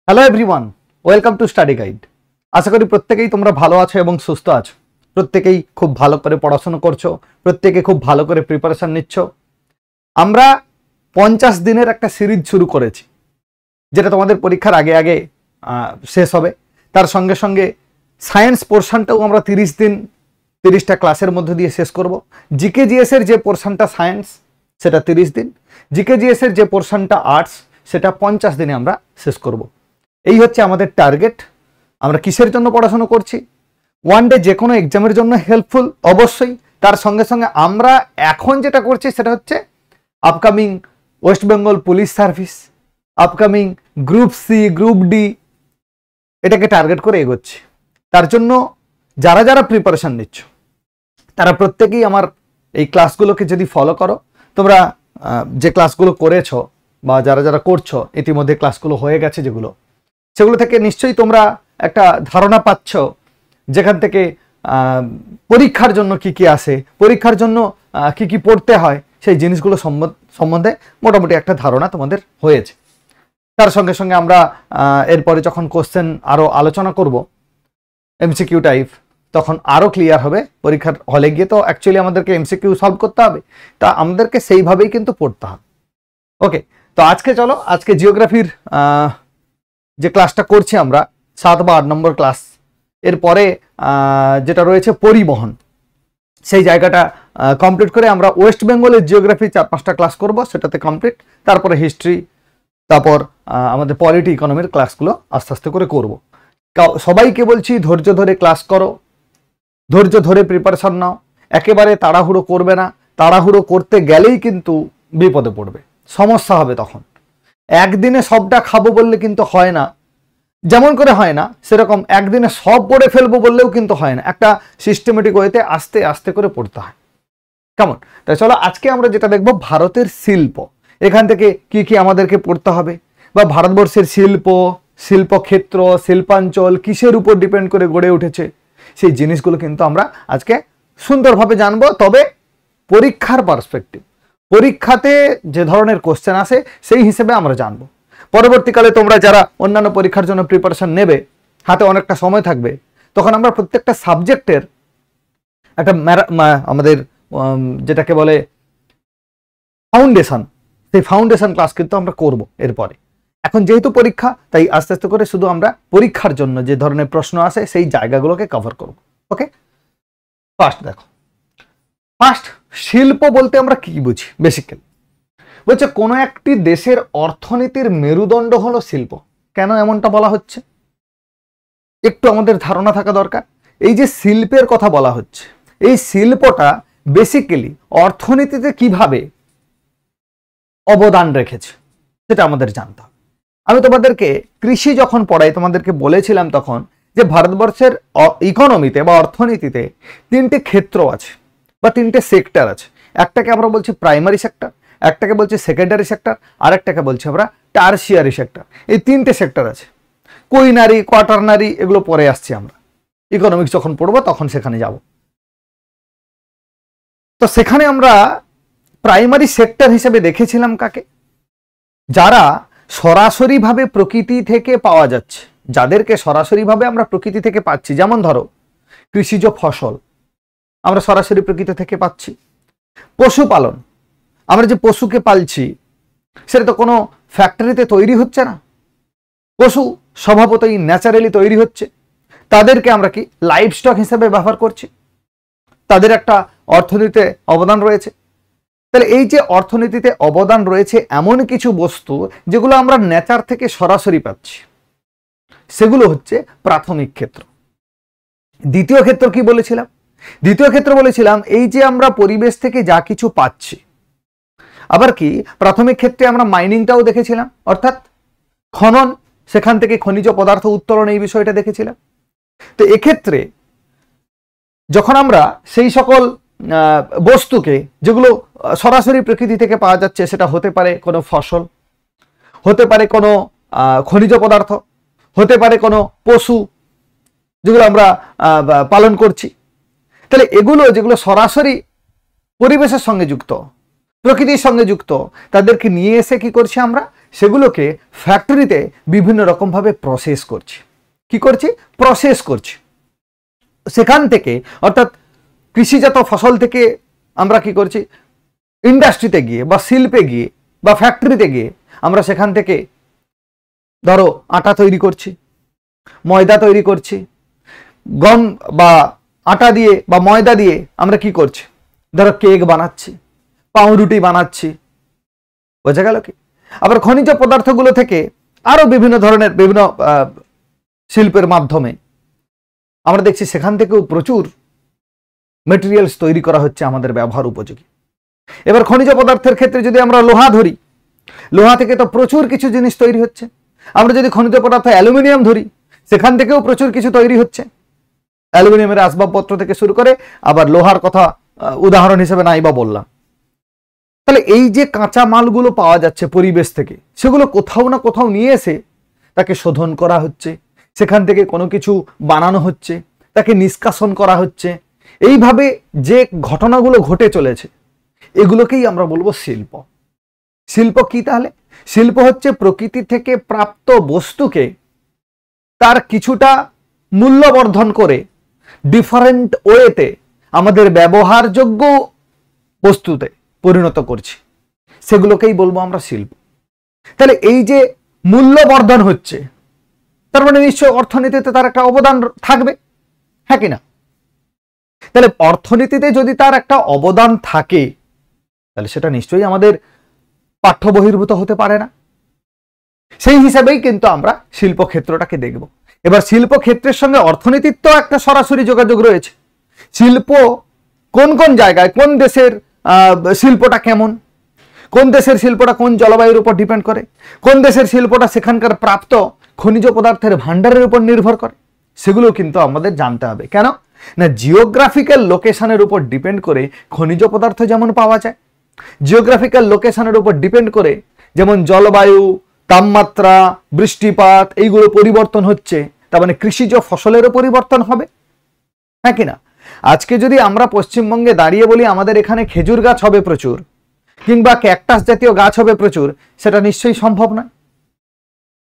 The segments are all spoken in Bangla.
Hello everyone, welcome to study guide. আশা করি প্রত্যেকেই তোমরা ভালো আছো এবং সুস্থ আছো। প্রত্যেকেই খুব ভালো করে পড়াশোনা করছো, প্রত্যেকে খুব ভালো করে প্রিপারেশন নিচ্ছ। আমরা 50 দিনের একটা সিরিজ শুরু করেছি, যেটা তোমাদের পরীক্ষার আগে আগে শেষ হবে। তার সঙ্গে সঙ্গে সায়েন্স পোর্শনটাও আমরা 30 দিন 30টা ক্লাসের মধ্যে দিয়ে শেষ করব। জিকে জিএসের যে পোর্শনটা সায়েন্স সেটা 30 দিন, জিকে জিএসের যে পোর্শনটা আর্টস সেটা 50 দিনে আমরা শেষ করব। এই হচ্ছে আমাদের টার্গেট। আমরা কিসের জন্য পড়াশোনা করছি? ওয়ান ডে যে কোনো এক্সামের জন্য হেল্পফুল অবশ্যই। তার সঙ্গে সঙ্গে আমরা এখন যেটা করছি সেটা হচ্ছে upcoming West Bengal police service, upcoming group C, group D, এটাকে টার্গেট করে এগোচ্ছি। তার জন্য যারা যারা প্রিপারেশন নিচ্ছ তারা প্রত্যেকেই আমার এই ক্লাসগুলোকে যদি ফলো করো, তোমরা যে ক্লাসগুলো করেছো বা যারা যারা করছো ইতিমধ্যে ক্লাসগুলো হয়ে গেছে সেগুলো থেকে নিশ্চয়ই তোমরা একটা ধারণা পাচ্ছ, যেখান থেকে পরীক্ষার জন্য কি কি আসে, পরীক্ষার জন্য কি কি পড়তে হয়, সেই জিনিসগুলো সম্বন্ধে মোটামুটি একটা ধারণা তোমাদের হয়েছে। তার সঙ্গে সঙ্গে আমরা এরপরে যখন কোশ্চেন আরও আলোচনা করব এমসিকিউ টাইপ, তখন আরও ক্লিয়ার হবে। পরীক্ষার হলে গিয়ে তো অ্যাকচুয়ালি আমাদেরকে এমসিকিউ সলভ করতে হবে, তা আমাদেরকে সেইভাবেই কিন্তু পড়তে হবে। ওকে, তো আজকে চলো, আজকে জিওগ্রাফির যে ক্লাসটা করছি আমরা 7 বা 8 নম্বর ক্লাস, এরপরে যেটা রয়েছে পরিবহন, সেই জায়গাটা কমপ্লিট করে আমরা ওয়েস্ট বেঙ্গলের জিওগ্রাফি 4-5টা ক্লাস করব, সেটাতে কমপ্লিট। তারপরে হিস্ট্রি, তারপর আমাদের পলিটি, ইকোনমির ক্লাসগুলো আস্তে আস্তে করে করব। সবাইকে বলছি ধৈর্য ধরে ক্লাস করো, ধৈর্য ধরে প্রিপারেশন নাও, একেবারে তাড়াহুড়ো করবে না। তাড়াহুড়ো করতে গেলেই কিন্তু বিপদে পড়বে, সমস্যা হবে। তখন একদিনে সবটা খাবো বললে কিন্তু হয় না, যেমন করে হয় না সেরকম একদিনে সব পড়ে ফেলবো বললেও কিন্তু হয় না। একটা সিস্টেমেটিক ওয়েতে আস্তে আস্তে করে পড়তে হয়, কেমন? তাই চলো আজকে আমরা যেটা দেখবো ভারতের শিল্প, এখান থেকে কি কি আমাদেরকে পড়তে হবে, বা ভারতবর্ষের শিল্প, শিল্পক্ষেত্র, শিল্পাঞ্চল কিসের উপর ডিপেন্ড করে গড়ে উঠেছে, সেই জিনিসগুলো কিন্তু আমরা আজকে সুন্দরভাবে জানবো। তবে পরীক্ষার পার্সপেক্টিভ, পরীক্ষাতে যে ধরনের কোশ্চেন আসে সেই হিসেবে আমরা জানবো। পরবর্তীকালে তোমরা যারা অন্যান্য পরীক্ষার জন্য প্রিপারেশন নেবে, হাতে অনেকটা সময় থাকবে, তখন আমরা প্রত্যেকটা সাবজেক্টের একটা আমাদের যেটাকে বলে ফাউন্ডেশন, সেই ফাউন্ডেশন ক্লাস কিন্তু আমরা করব এরপরে। এখন যেহেতু পরীক্ষা, তাই আস্তে আস্তে করে শুধু আমরা পরীক্ষার জন্য যে ধরনের প্রশ্ন আসে সেই জায়গাগুলোকে কভার করব। ওকে, ফার্স্ট দেখো, ফার্স্ট শিল্প বলতে আমরা কি বুঝি? বেসিক্যালি বলছে কোনো একটি দেশের অর্থনীতির মেরুদণ্ড হলো শিল্প। কেন এমনটা বলা হচ্ছে একটু আমাদের ধারণা থাকা দরকার। এই যে শিল্পের কথা বলা হচ্ছে, এই শিল্পটা বেসিক্যালি অর্থনীতিতে কিভাবে অবদান রেখেছে সেটা আমাদের জানতে হবে। আমি তোমাদেরকে কৃষি যখন পড়াই তোমাদেরকে বলেছিলাম তখন যে ভারতবর্ষের ইকোনমিতে বা অর্থনীতিতে 3টে ক্ষেত্র আছে বা 3টে সেক্টর আছে। একটাকে আমরা বলছি প্রাইমারি সেক্টর, একটাকে বলছি সেকেন্ডারি সেক্টর, আর একটাকে বলছি আমরা টারশিয়ারি সেক্টর। এই 3টে সেক্টর আছে। কুইনারি, কোয়াটারনারি এগুলো পরে আসছি আমরা, ইকোনমিক্স যখন পড়বো তখন সেখানে যাব। তো সেখানে আমরা প্রাইমারি সেক্টর হিসেবে দেখেছিলাম কাকে? যারা সরাসরিভাবে প্রকৃতি থেকে পাওয়া যাচ্ছে, যাদেরকে সরাসরিভাবে আমরা প্রকৃতি থেকে পাচ্ছি। যেমন ধরো কৃষিজ ফসল আমরা সরাসরি প্রকৃতি থেকে পাচ্ছি। পশুপালন, আমরা যে পশুকে পালছি সেটা তো কোনো ফ্যাক্টরিতে তৈরি হচ্ছে না, পশু স্বভাবতই ন্যাচারালি তৈরি হচ্ছে। তাদেরকে আমরা কি লাইভ স্টক হিসেবে ব্যবহার করছি, তাদের একটা অর্থনীতিতে অবদান রয়েছে। তাহলে এই যে অর্থনীতিতে অবদান রয়েছে এমন কিছু বস্তু যেগুলো আমরা নেচার থেকে সরাসরি পাচ্ছি, সেগুলো হচ্ছে প্রাথমিক ক্ষেত্র। দ্বিতীয় ক্ষেত্র কি বলেছিলাম? দ্বিতীয় ক্ষেত্র বলেছিলাম এই যে আমরা পরিবেশ থেকে যা কিছু পাচ্ছি। আবার কি প্রাথমিক ক্ষেত্রে আমরা মাইনিংটাও দেখেছিলাম, অর্থাৎ খনন, সেখান থেকে খনিজ পদার্থ উত্তোলন, এই বিষয়টা দেখেছিলাম। তো এক্ষেত্রে যখন আমরা সেই সকল বস্তুকে যেগুলো সরাসরি প্রকৃতি থেকে পাওয়া যাচ্ছে, সেটা হতে পারে কোনো ফসল, হতে পারে কোনো খনিজ পদার্থ, হতে পারে কোনো পশু যেগুলো আমরা পালন করছি। তাহলে এগুলো যেগুলো সরাসরি পরিবেশের সঙ্গে যুক্ত, প্রকৃতির সঙ্গে যুক্ত, তাদেরকে নিয়ে এসে কি করছি আমরা সেগুলোকে ফ্যাক্টরিতে বিভিন্ন রকমভাবে প্রসেস করছি। কি করছি? প্রসেস করছি। সেখান থেকে অর্থাৎ কৃষিজাত ফসল থেকে আমরা কি করছি? ইন্ডাস্ট্রিতে গিয়ে বা শিল্পে গিয়ে বা ফ্যাক্টরিতে গিয়ে আমরা সেখান থেকে ধরো আটা তৈরি করছি, ময়দা তৈরি করছি, গম বা আটা দিয়ে বা ময়দা দিয়ে আমরা কি করছি? ধরো কেক বানাচ্ছি, পাউরুটি বানাচ্ছি। বোঝা গেল কি? আবার খনিজ পদার্থগুলো থেকে আরো বিভিন্ন ধরনের বিভিন্ন শিল্পের মাধ্যমে আমরা দেখছি সেখান থেকেও প্রচুর মেটেরিয়ালস তৈরি করা হচ্ছে আমাদের ব্যবহার উপযোগী। এবার খনিজ পদার্থের ক্ষেত্রে যদি আমরা লোহা ধরি, লোহা থেকে তো প্রচুর কিছু জিনিস তৈরি হচ্ছে। আমরা যদি খনিজ পদার্থ অ্যালুমিনিয়াম ধরি, সেখান থেকেও প্রচুর কিছু তৈরি হচ্ছে। অ্যালুমিনিয়ামের আসবাবপত্র থেকে শুরু করে আবার লোহার কথা উদাহরণ হিসেবে নাই বা বললাম। তাহলে এই যে কাঁচা মালগুলো পাওয়া যাচ্ছে পরিবেশ থেকে, সেগুলো কোথাও না কোথাও নিয়ে এসে তাকে শোধন করা হচ্ছে, সেখান থেকে কোনো কিছু বানানো হচ্ছে, তাকে নিষ্কাশন করা হচ্ছে। এইভাবে যে ঘটনাগুলো ঘটে চলেছে এগুলোকেই আমরা বলবো শিল্প। শিল্প কি তাহলে? শিল্প হচ্ছে প্রকৃতি থেকে প্রাপ্ত বস্তুকে তার কিছুটা মূল্যবর্ধন করে ডিফারেন্ট ওয়েতে আমাদের ব্যবহারযোগ্য বস্তুতে পরিণত করছি, সেগুলোকেই বলবো আমরা শিল্প। তাহলে এই যে মূল্যবর্ধন হচ্ছে, তার মানে নিশ্চয় অর্থনীতিতে তার একটা অবদান থাকবে, হ্যাঁ কিনা? তাহলে অর্থনীতিতে যদি তার একটা অবদান থাকে তাহলে সেটা নিশ্চয়ই আমাদের পাঠ্য বহির্ভূত হতে পারে না। সেই হিসাবেই কিন্তু আমরা শিল্প ক্ষেত্রটাকে দেখব। এবার শিল্প ক্ষেত্রের সঙ্গে অর্থনীতির তো একটা সরাসরি যোগাযোগ রয়েছে। শিল্প কোন কোন জায়গায়, কোন দেশের শিল্পটা কেমন, কোন দেশের শিল্পটা কোন জলবায়ুর উপর ডিপেন্ড করে, কোন দেশের শিল্পটা সেখানকার প্রাপ্ত খনিজ পদার্থের ভান্ডারের উপর নির্ভর করে, সেগুলো কিন্তু আমাদের জানতে হবে। কেন না, জিওগ্রাফিক্যাল লোকেশনের উপর ডিপেন্ড করে খনিজ পদার্থ যেমন পাওয়া যায়, জিওগ্রাফিক্যাল লোকেশনের উপর ডিপেন্ড করে যেমন জলবায়ু, তাপমাত্রা, বৃষ্টিপাত এইগুলো পরিবর্তন হচ্ছে, তার মানে কৃষিজ ফসলেরও পরিবর্তন হবে, হ্যাঁ কিনা? আজকে যদি আমরা পশ্চিমবঙ্গে দাঁড়িয়ে বলি আমাদের এখানে খেজুর গাছ হবে প্রচুর, কিংবা ক্যাকটাস জাতীয় গাছ হবে প্রচুর, সেটা নিশ্চয়ই সম্ভব নয়।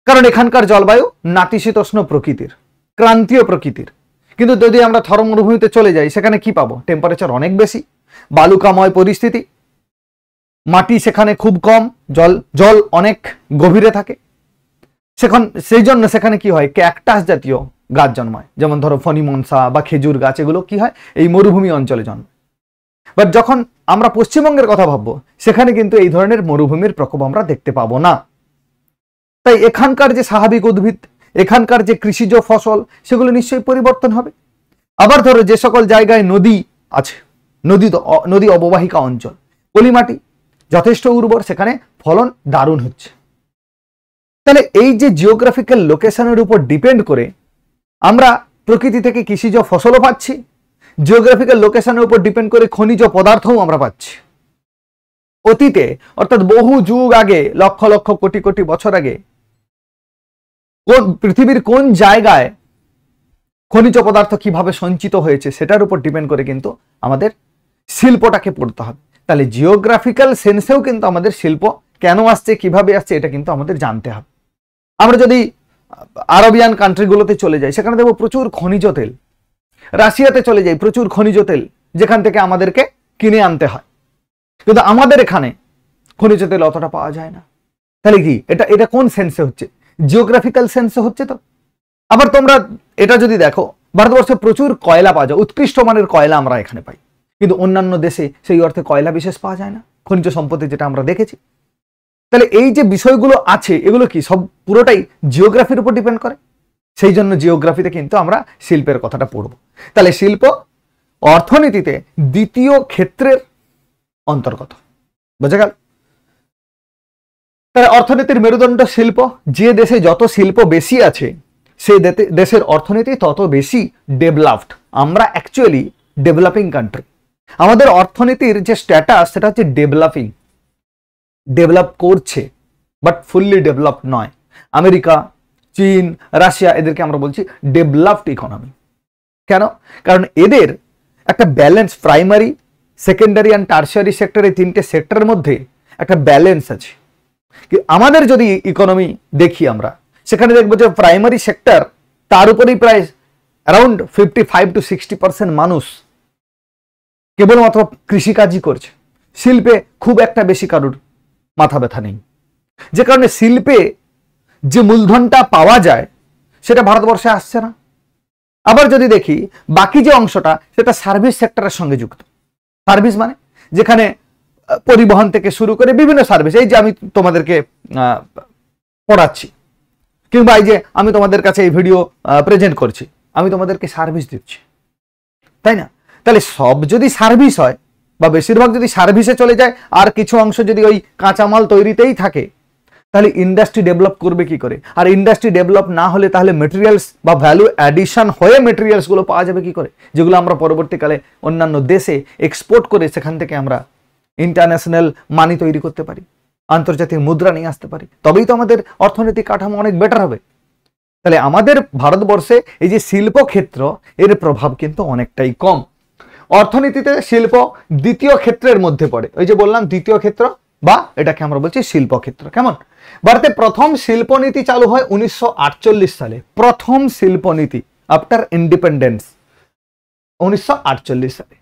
কারণ এখানকার জলবায়ু নাতিশীতোষ্ণ প্রকৃতির, ক্রান্তীয় প্রকৃতির। কিন্তু যদি আমরা থর মরুভূমিতে চলে যাই, সেখানে কি পাবো? টেম্পারেচার অনেক বেশি, বালুকাময় পরিস্থিতি, মাটি সেখানে খুব কম, জল অনেক গভীরে থাকে। সেই জন্য সেখানে কি হয়? ক্যাকটাস জাতীয় গাছ জন্মায়, যেমন ধরো ফণিমনসা বা খেজুর গাছ, এগুলো কি হয়? এই মরুভূমি অঞ্চলে জন্মায়। বাট যখন আমরা পশ্চিমবঙ্গের কথা ভাববো, সেখানে কিন্তু এই ধরনের মরুভূমির প্রকোপ আমরা দেখতে পাবো না। তাই এখানকার যে স্বাভাবিক উদ্ভিদ, এখানকার যে কৃষিজ ফসল, সেগুলো নিশ্চয়ই পরিবর্তন হবে। আবার ধরো যে সকল জায়গায় নদী আছে, নদী অববাহিকা অঞ্চল, পলিমাটি যথেষ্ট উর্বর, সেখানে ফলন দারুণ হচ্ছে। তাহলে এই যে জিওগ্রাফিক্যাল লোকেশনের উপর ডিপেন্ড করে আমরা প্রকৃতি থেকে কৃষিজ ফসলও পাচ্ছি, জিওগ্রাফিক্যাল লোকেশনের উপর ডিপেন্ড করে খনিজ পদার্থও আমরা পাচ্ছি। অতীতে অর্থাৎ বহু যুগ আগে, লক্ষ লক্ষ কোটি কোটি বছর আগে পৃথিবীর কোন জায়গায় খনিজ পদার্থ কিভাবে সঞ্চিত হয়েছে সেটার উপর ডিপেন্ড করে কিন্তু আমাদের শিল্পটাকে পড়তে হবে। তাহলে জিওগ্রাফিক্যাল সেন্সেও কিন্তু আমাদের শিল্প কেন আসছে, কিভাবে আসছে, এটা কিন্তু আমাদের জানতে হবে। আমরা যদি আরবিয়ান কান্ট্রিগুলোতে চলে যাই, সেখানে দেখবো প্রচুর খনিজ তেল। রাশিয়াতে চলে যাই, প্রচুর খনিজ তেল, যেখান থেকে আমাদেরকে কিনে আনতে হয়। কিন্তু আমাদের এখানে খনিজ তেল অতটা পাওয়া যায় না। তাহলে কি এটা কোন সেন্সে হচ্ছে? জিওগ্রাফিক্যাল সেন্সে হচ্ছে তো। আবার তোমরা এটা যদি দেখো, ভারতবর্ষে প্রচুর কয়লা পাওয়া যায়, উৎকৃষ্ট মানের কয়লা আমরা এখানে পাই, কিন্তু অন্যান্য দেশে সেই অর্থে কয়লা বিশেষ পাওয়া যায় না, খনিজ সম্পত্তি যেটা আমরা দেখেছি। তাহলে এই যে বিষয়গুলো আছে, এগুলো কি সব পুরোটাই জিওগ্রাফির উপর ডিপেন্ড করে। সেই জন্য জিওগ্রাফিতে কিন্তু আমরা শিল্পের কথাটা পড়ব। তাহলে শিল্প অর্থনীতিতে দ্বিতীয় ক্ষেত্রের অন্তর্গত। বোঝা গেল? তাহলে অর্থনীতির মেরুদণ্ড শিল্প। যে দেশে যত শিল্প বেশি আছে, সেই দেশের অর্থনীতি তত বেশি ডেভেলপড। আমরা অ্যাকচুয়ালি ডেভেলপিং কান্ট্রি। আমাদের অর্থনীতির যে স্ট্যাটাস, সেটা হচ্ছে ডেভেলপিং, ডেভেলপ করছে, বাট ফুললি ডেভেলপ নয়। আমেরিকা, চীন, রাশিয়া, এদেরকে আমরা বলছি ডেভেলপড ইকোনমি। কেন? কারণ এদের একটা balance, primary, secondary and tertiary sector, এই তিনটে সেক্টরের মধ্যে একটা ব্যালেন্স আছে। আমাদের যদি ইকোনমি দেখি আমরা, সেখানে দেখবো যে প্রাইমারি সেক্টর তার উপরেই প্রায় অ্যারাউন্ড 55-60% মানুষ কেবলমাত্র কৃষিকাজই করছে। শিল্পে খুব একটা বেশি কারুর মাথা ব্যথা নেই, যে কারণে শিল্পে যে মূলধনটা পাওয়া যায় সেটা ভারতবর্ষে আসছে না। আবার যদি দেখি বাকি যে অংশটা, সেটা সার্ভিস সেক্টরের সঙ্গে যুক্ত। সার্ভিস মানে যেখানে পরিবহন থেকে শুরু করে বিভিন্ন সার্ভিস, এই যে আমি তোমাদেরকে পড়াচ্ছি, কিংবা এই যে আমি তোমাদের কাছে এই ভিডিও প্রেজেন্ট করছি, আমি তোমাদেরকে সার্ভিস দিচ্ছি, তাই না? তাহলে সব যদি সার্ভিস হয় বা বেশিরভাগ যদি সার্ভিসে চলে যায়, আর কিছু অংশ যদি ওই কাঁচামাল তৈরিতেই থাকে, তাহলে ইন্ডাস্ট্রি ডেভেলপ করবে কি করে? আর ইন্ডাস্ট্রি ডেভেলপ না হলে তাহলে মেটেরিয়ালস বা ভ্যালু অ্যাডিশন হয়ে মেটেরিয়ালসগুলো পাওয়া যাবে কি করে, যেগুলো আমরা পরবর্তীকালে অন্যান্য দেশে এক্সপোর্ট করে সেখান থেকে আমরা ইন্টারন্যাশনাল মানি তৈরি করতে পারি, আন্তর্জাতিক মুদ্রা নিয়ে আসতে পারি, তবেই তো আমাদের অর্থনৈতিক কাঠামো অনেক বেটার হবে। তাহলে আমাদের ভারতবর্ষে এই যে শিল্প ক্ষেত্র, এর প্রভাব কিন্তু অনেকটাই কম। অর্থনীতিতে শিল্প দ্বিতীয় ক্ষেত্রের মধ্যে পড়ে, ওই যে বললাম দ্বিতীয় ক্ষেত্র, বা এটাকে আমরা বলছি শিল্প ক্ষেত্র। কেমন? ভারতে প্রথম শিল্পনীতি চালু হয় 1948 সালে। প্রথম শিল্পনীতি আফটার ইন্ডিপেন্ডেন্স 1948 সালে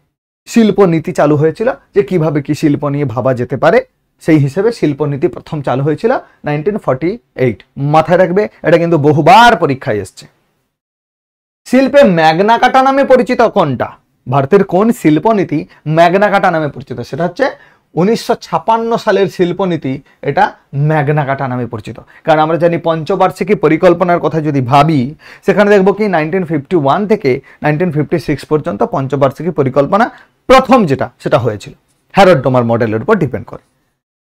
শিল্পনীতি চালু হয়েছিল, যে কিভাবে কি শিল্প নিয়ে ভাবা যেতে পারে, সেই হিসেবে শিল্পনীতি প্রথম চালু হয়েছিল 1948। মাথায় রাখবে, এটা কিন্তু বহুবার পরীক্ষায় এসছে। শিল্পে ম্যাগনা কাটা নামে পরিচিত কোনটা? ভারতের কোন শিল্পনীতি ম্যাগনা কাটা নামে পরিচিত? সেটা হচ্ছে 1956 সালের শিল্পনীতি, এটা ম্যাগনা কাটা নামে পরিচিত। কারণ আমরা জানি পঞ্চবার্ষিকী পরিকল্পনার কথা যদি ভাবি, সেখানে দেখবো কি 1951 থেকে 1956 পর্যন্ত পঞ্চবার্ষিকী পরিকল্পনা প্রথম যেটা, সেটা হয়েছিল হ্যারড ডোমার মডেলের উপর ডিপেন্ড করে।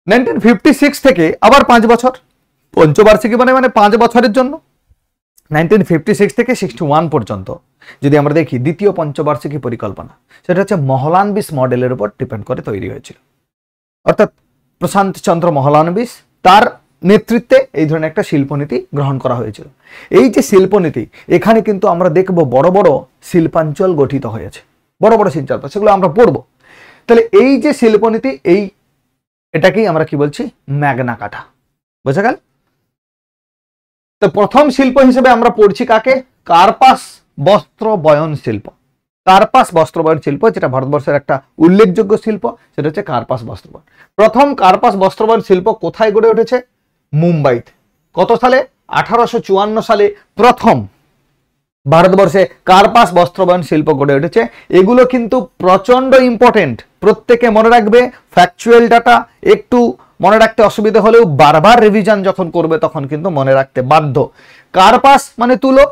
1956 থেকে আবার 5 বছর, পঞ্চবার্ষিকী মানে 5 বছরের জন্য। 1956 থেকে 61 পর্যন্ত যদি আমরা দেখি দ্বিতীয় পঞ্চবার্ষিকী পরিকল্পনা, সেটা হচ্ছে মহলানবিশ মডেলের উপর ডিপেন্ড করে তৈরি হয়েছিল। অর্থাৎ প্রশান্ত চন্দ্র মহলানবিশ, তার নেতৃত্বে এই ধরনের একটা শিল্পনীতি গ্রহণ করা হয়েছিল। এই যে শিল্পনীতি, এখানে কিন্তু আমরা দেখব বড় বড় শিল্পাঞ্চল গঠিত হয়েছে, বড় বড় শিল্পাঞ্চল, সেগুলো আমরা পড়বো। তাহলে এই যে শিল্পনীতি, এটাকেই আমরা কি বলছি? ম্যাগনা কাটা। বোঝা গেল? তো প্রথম শিল্প হিসেবে আমরা পড়ছি কাকে? কার্পাস বস্ত্র বয়ন শিল্প। কার্পাস বস্ত্র বয়ন শিল্প, যেটা ভারতবর্ষের একটা উল্লেখযোগ্য শিল্প, সেটা হচ্ছে কার্পাস বস্ত্র বয়ন। প্রথম কার্পাস বস্ত্র বয়ন শিল্প কোথায় গড়ে উঠেছে? মুম্বাইতে। কত সালে? 1854 সালে প্রথম ভারতবর্ষে কার্পাস বস্ত্র বয়ন শিল্প গড়ে উঠেছে। এগুলো কিন্তু প্রচন্ড ইম্পর্টেন্ট, প্রত্যেকে মনে রাখবে। ফ্যাকচুয়াল ডাটা একটু মনে রাখতে অসুবিধা হলেও বারবার রিভিশন যখন করবে তখন কিন্তু মনে রাখতে বাধ্য। কার্পাস মানে তুলো।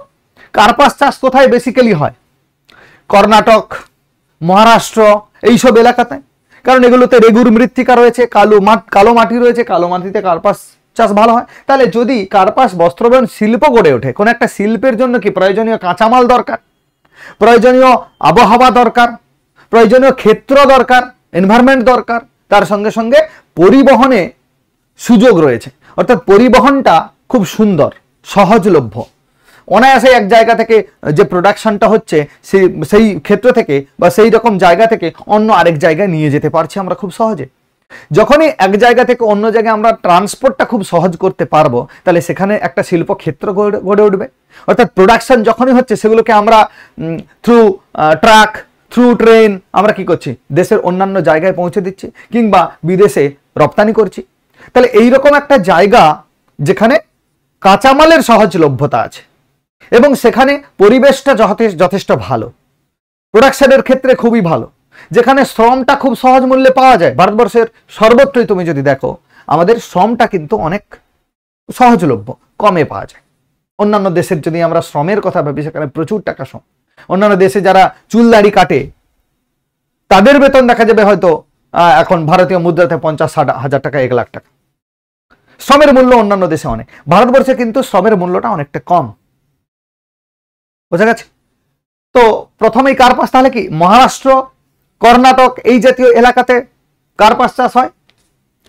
কার্পাস চাষ কোথায় বেসিক্যালি হয়? কর্ণাটক, মহারাষ্ট্র, এইসব এলাকাতে, কারণ এগুলোতে রেগুর মৃত্তিকা রয়েছে, কালো মাটি রয়েছে, কালো মাটিতে কার্পাস চাষ ভালো হয়। তাহলে যদি কার্পাস বস্ত্রবয়ন শিল্প গড়ে ওঠে, কোন একটা শিল্পের জন্য কি প্রয়োজনীয় কাঁচামাল দরকার, প্রয়োজনীয় আবহাওয়া দরকার, প্রয়োজনীয় ক্ষেত্র দরকার, এনভায়রনমেন্ট দরকার, তার সঙ্গে সঙ্গে পরিবহনে সুযোগ রয়েছে। অর্থাৎ পরিবহনটা খুব সুন্দর, সহজলভ্য, অনায়াসে এক জায়গা থেকে যে প্রোডাকশনটা হচ্ছে সেই ক্ষেত্র থেকে বা সেই রকম জায়গা থেকে অন্য আরেক জায়গায় নিয়ে যেতে পারছি আমরা খুব সহজে। যখনই এক জায়গা থেকে অন্য জায়গায় আমরা ট্রান্সপোর্টটা খুব সহজ করতে পারবো, তাহলে সেখানে একটা শিল্প ক্ষেত্র গড়ে উঠবে। অর্থাৎ প্রোডাকশন যখনই হচ্ছে, সেগুলোকে আমরা থ্রু ট্রাক, থ্রু ট্রেন আমরা কি করছি? দেশের অন্যান্য জায়গায় পৌঁছে দিচ্ছি, কিংবা বিদেশে রপ্তানি করছি। তাহলে এইরকম একটা জায়গা যেখানে কাঁচামালের সহজলভ্যতা আছে এবং সেখানে পরিবেশটা যথেষ্ট ভালো, প্রোডাকশনের ক্ষেত্রে খুবই ভালো, যেখানে শ্রমটা খুব সহজ মূল্যে পাওয়া যায়। ভারতবর্ষের সর্বত্রই তুমি যদি দেখো, আমাদের শ্রমটা কিন্তু অনেক সহজলভ্য, কমে পাওয়া যায়। অন্যান্য দেশের যদি আমরা শ্রমের কথা ভাবি, সেখানে প্রচুর টাকা শ্রম। অন্যান্য দেশে যারা চুল দাড়ি কাটে, তাদের বেতন দেখা যাবে হয়তো এখন ভারতীয় মুদ্রাতে 50-60 হাজার টাকা, 1 লাখ টাকা। শ্রমের মূল্য অন্যান্য দেশে অনেক, ভারতবর্ষে কিন্তু শ্রমের মূল্যটা অনেকটা কম। বোঝা গেছে? তো প্রথমেই কার্পাস, তাহলে কি মহারাষ্ট্র, কর্ণাটক এই জাতীয় এলাকাতে কার্পাস চাষ হয়,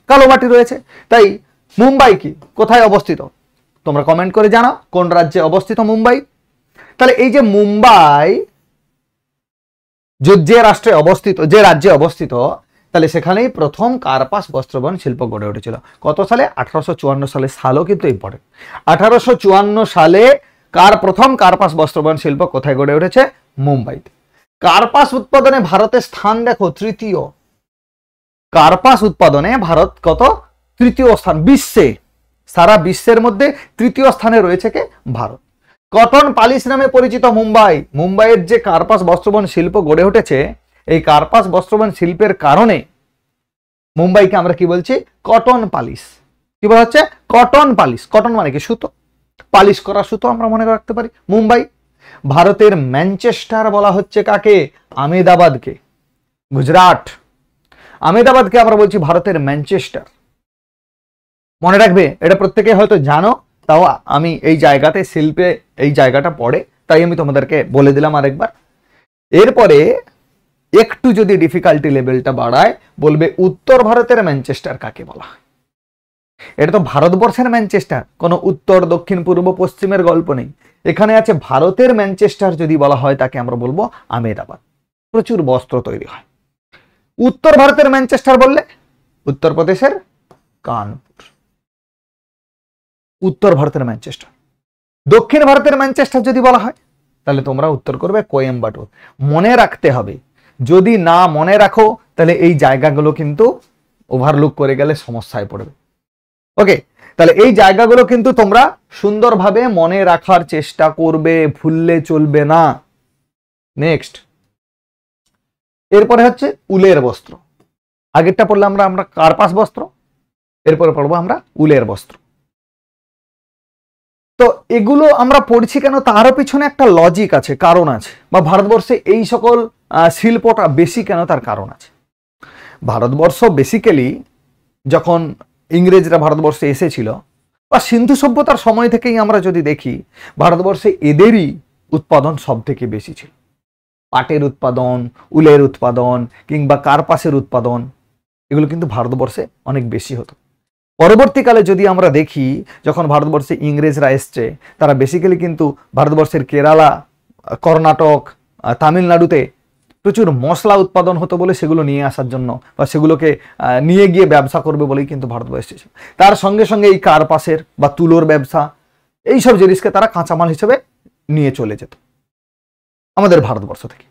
কালো মাটি রয়েছে। তাই মুম্বাই কি কোথায় অবস্থিত? তোমরা কমেন্ট করে জানাও কোন রাজ্যে অবস্থিত মুম্বাই। তাহলে এই যে মুম্বাই যে রাষ্ট্রে অবস্থিত, যে রাজ্যে অবস্থিত, তাহলে সেখানেই প্রথম কার্পাস বস্ত্রবয়ন শিল্প গড়ে উঠেছিল। কত সালে? 1854 সালে। সালও কিন্তু ইম্পর্টেন্ট। 1854 সালে প্রথম কার্পাস বস্ত্রবয়ন শিল্প কোথায় গড়ে উঠেছে? মুম্বাইতে। কার্পাস উৎপাদনে ভারতের স্থান দেখো, তৃতীয়। কার্পাস উৎপাদনে ভারত কত? তৃতীয় স্থান বিশ্বে। সারা বিশ্বের মধ্যে তৃতীয় স্থানে রয়েছে কে? ভারত। কটন পালিশ নামে পরিচিত মুম্বাই। মুম্বাইয়ের যে কার্পাস বস্ত্রবয়ন শিল্প গড়ে উঠেছে, এই কার্পাস বস্ত্রবয়ন শিল্পের কারণে মুম্বাইকে আমরা কি বলছি? Cotton polish. কি বলা হচ্ছে? Cotton polish. কটন মানে কি? সুতো। পালিশ করা সুতো আমরা মনে রাখতে পারি মুম্বাই। ভারতের ম্যানচেস্টার বলা হচ্ছে কাকে? আহমেদাবাদকে। গুজরাট। আহমেদাবাদকে আমরা বলছি ভারতের ম্যানচেস্টার। মনে রাখবে, এটা প্রত্যেকে হয়তো জানো, তাও আমি এই জায়গাতে শিল্পে এই জায়গাটা পড়ে, তাই আমি তোমাদেরকে বলে দিলাম আরেকবার। এরপরে একটু যদি ডিফিকাল্টি লেভেলটা বাড়ায়, বলবে উত্তর ভারতের ম্যানচেস্টার কাকে বলা হয়? এটা তো ভারতবর্ষের ম্যানচেস্টার, কোনো উত্তর দক্ষিণ পূর্ব পশ্চিমের গল্প নেই। এখানে আছে ভারতের ম্যানচেস্টার যদি বলা হয়, তাকে আমরা বলবো আহমেদাবাদ। প্রচুর বস্ত্র তৈরি হয়। উত্তর ভারতের ম্যানচেস্টার বললে উত্তরপ্রদেশের কানপুর। উত্তর ভারতের ম্যানচেস্টার। দক্ষিণ ভারতের ম্যানচেস্টার যদি বলা হয়, তাহলে তোমরা উত্তর করবে কোয়েম্বাটোর। মনে রাখতে হবে, যদি না মনে রাখো তাহলে এই জায়গাগুলো কিন্তু ওভারলুক করে গেলে সমস্যায় পড়বে। ওকে, তাহলে এই জায়গাগুলো কিন্তু তোমরা সুন্দরভাবে মনে রাখার চেষ্টা করবে, ভুললে চলবে না। নেক্সট, এরপরে হচ্ছে উলের বস্ত্র। আগেরটা পড়লাম আমরা কার্পাস বস্ত্র, এরপরে পড়বো আমরা উলের বস্ত্র। তো এগুলো আমরা পড়ছি কেন? তারও পিছনে একটা লজিক আছে, কারণ আছে। বা ভারতবর্ষে এই সকল শিল্পটা বেশি কেন, তার কারণ আছে। ভারতবর্ষ বেসিক্যালি যখন ইংরেজরা ভারতবর্ষে এসেছিল, বা সিন্ধু সভ্যতার সময় থেকেই আমরা যদি দেখি, ভারতবর্ষে এদেরই উৎপাদন সব থেকে বেশি ছিল। পাটের উৎপাদন, উলের উৎপাদন কিংবা কার্পাসের উৎপাদন, এগুলো কিন্তু ভারতবর্ষে অনেক বেশি হতো। পরবর্তীকালে যদি আমরা দেখি, যখন ভারতবর্ষে ইংরেজরা এসছে, তারা বেসিক্যালি কিন্তু ভারতবর্ষের কেরালা, কর্ণাটক, তামিলনাড়ুতে প্রচুর মশলা উৎপাদন হতো বলে সেগুলো নিয়ে আসার জন্য, বা সেগুলোকে নিয়ে গিয়ে ব্যবসা করবে বলেই কিন্তু ভারতবর্ষে এসেছে। তার সঙ্গে সঙ্গে এই কার্পাসের বা তুলোর ব্যবসা, এইসব জিনিসকে তারা কাঁচামাল হিসেবে নিয়ে চলে যেত আমাদের ভারতবর্ষ থেকে।